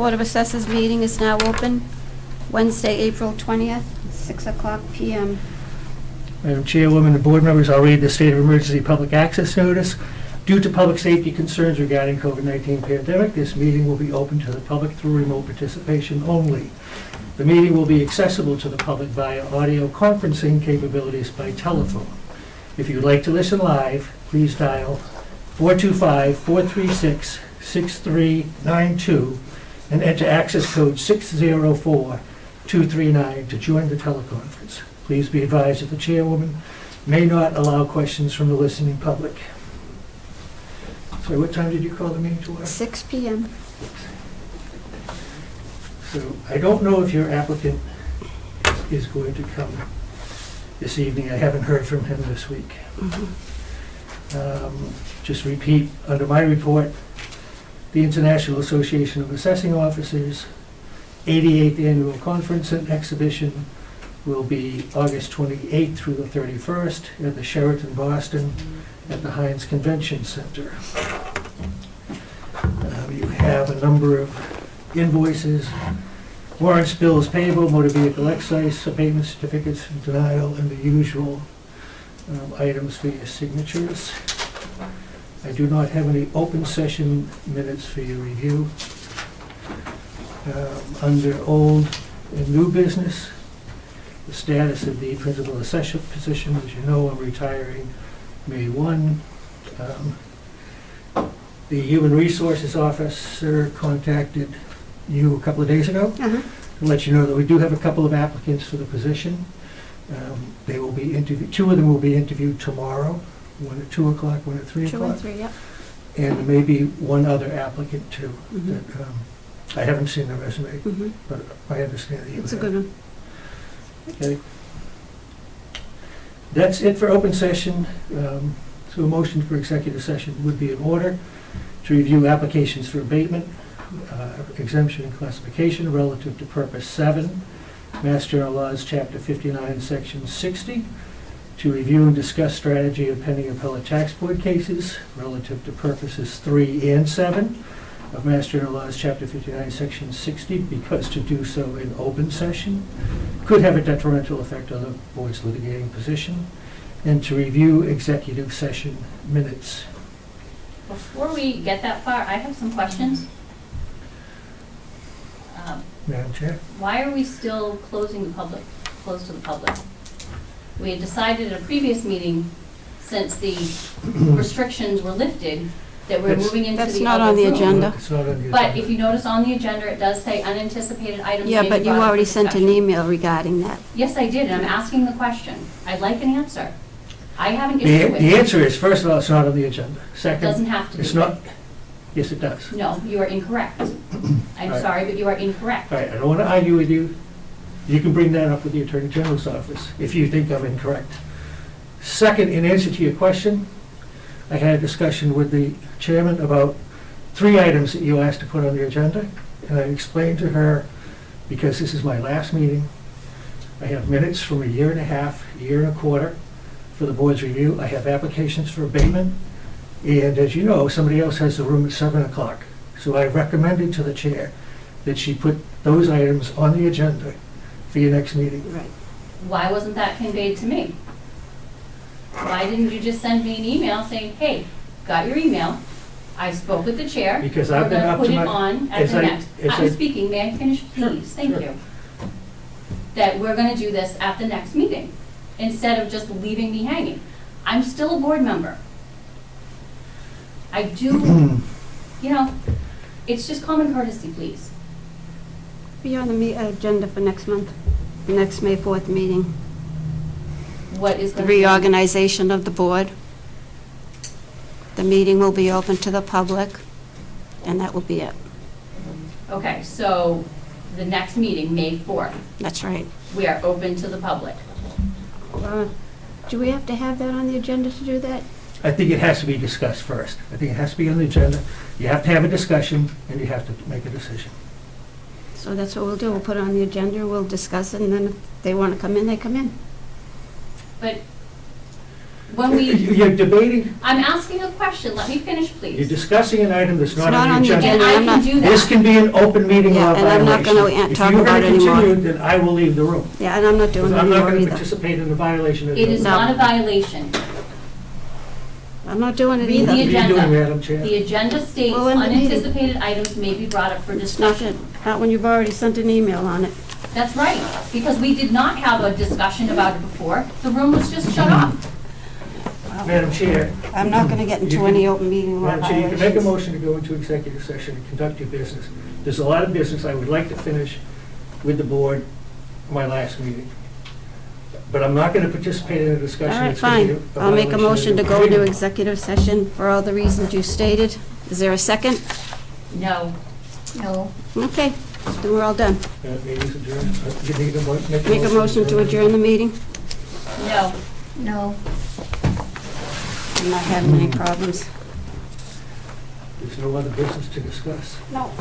Board of Assessors meeting is now open, Wednesday, April 20th, 6 o'clock p.m. Madam Chairwoman and board members, I'll read the state of emergency public access notice. Due to public safety concerns regarding COVID-19 pandemic, this meeting will be open to the public through remote participation only. The meeting will be accessible to the public via audio conferencing capabilities by telephone. If you'd like to listen live, please dial 425-436-6392 and enter access code 604239 to join the teleconference. Please be advised that the chairwoman may not allow questions from the listening public. Sorry, what time did you call the meeting to order? 6 p.m. So I don't know if your applicant is going to come this evening. I haven't heard from him this week. Just repeat, under my report, the International Association of Assessing Officers 88th Annual Conference and Exhibition will be August 28th through the 31st at the Sheraton Boston at the Heinz Convention Center. You have a number of invoices, warrants, bills payable, motor vehicle excise, abatement certificates, denial, and the usual items for your signatures. I do not have any open session minutes for your review. Under old and new business, the status of the principal assessor position, as you know, I'm retiring May 1. The Human Resources Officer contacted you a couple of days ago to let you know that we do have a couple of applicants for the position. They will be interviewed. 2 of them will be interviewed tomorrow, one at 2 o'clock, one at 3 o'clock. 2 and 3, yep. And there may be one other applicant too. That, I haven't seen the resume, but I understand that you have. It's a good one. Okay. That's it for open session. So a motion for executive session would be in order to review applications for abatement, exemption and classification relative to Purpose 7, Mass General Laws, Chapter 59, Section 60, to review and discuss strategy of pending appellate tax board cases relative to Purposes 3 and 7 of Mass General Laws, Chapter 59, Section 60, because to do so in open session could have a detrimental effect on the board's litigating position, and to review executive session minutes. Before we get that far, I have some questions. Madam Chair? Why are we still closed to the public? We had decided at a previous meeting, since the restrictions were lifted, that we're moving into the other room. That's not on the agenda. It's not on the agenda. But if you notice on the agenda, it does say unanticipated items. Yeah, may be but you brought up for already sent an discussion. email regarding that. Yes, I did, and I'm asking the question. I'd like an answer. I have an issue with it. The answer is, first of all, it's not on the agenda. It Second, doesn't have to be. it's not. Yes, it does. No, you are incorrect. I'm Right. sorry, but you are incorrect. All right, I don't want to argue with you. You can bring that up with the Attorney General's office if you think I'm incorrect. Second, in answer to your question, I had a discussion with the chairman about 3 items that you asked to put on the agenda, and I explained to her, because this is my last meeting, I have minutes from a year and a half, a year and a quarter for the board's review. I have applications for abatement, and as you know, somebody else has the room at 7 o'clock. So I recommended to the chair that she put those items on the agenda for your next meeting. Right. Why wasn't that conveyed to me? Why didn't you just send me an email saying, hey, got your email, I spoke with the chair. Because I've been up to my... We're going to put it on at the next. I'm speaking, may I finish, please? Thank you. That we're going to do this at the next meeting, instead of just leaving me hanging. I'm still a board member. I do, it's just common courtesy, please. Be on the agenda for next month, the next May 4th meeting. What is The reorganization of the board. The meeting will be open to the public, and that will be it. Okay, so the next meeting, May 4th, That's right. we are open to the public. Do we have to have that on the agenda to do that? I think it has to be discussed first. I think it has to be on the agenda. You have to have a discussion, and you have to make a decision. So that's what we'll do. We'll put it on the agenda, we'll discuss it, and then if they want to come in, they come in. But when we, You're debating, I'm asking a question, let me finish, you're please. discussing an item that's not not on on the the agenda. And I I'm can not- do This that. can be an open meeting Yeah, law and I'm not violation. gonna talk about it If you're anymore. going to continue, then I will leave the room. Yeah, and I'm not doing Because it I'm not anymore going to either. participate in the violation of the It is open not a meeting. violation. I'm not doing it Read either. the What are you agenda. doing, Madam Chair? The agenda states Well, in the meeting. unanticipated items may be brought up for It's not discussion. not when you've already sent an email on it. That's right, because we did not have a discussion about it before. The room was just shut off. Madam Chair, I'm not gonna get into You any can- open meeting law Madam Chair, you can make a violations. motion to go into executive session and conduct your business. There's a lot of business I would like to finish with the board my last meeting. But I'm not going to participate in a discussion. All right, that's gonna be fine. I'll make a violation of motion to the go open into meeting. executive session for all the reasons you stated. Is there a second? No. No. Okay, then we're all done. Meeting's adjourned. You need Make a motion to adjourn the meeting. No. No. I'm not having any problems. There's no other business to discuss. No.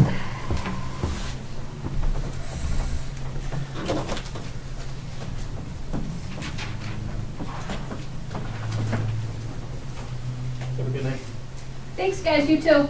Have a good night. Thanks, guys, you too.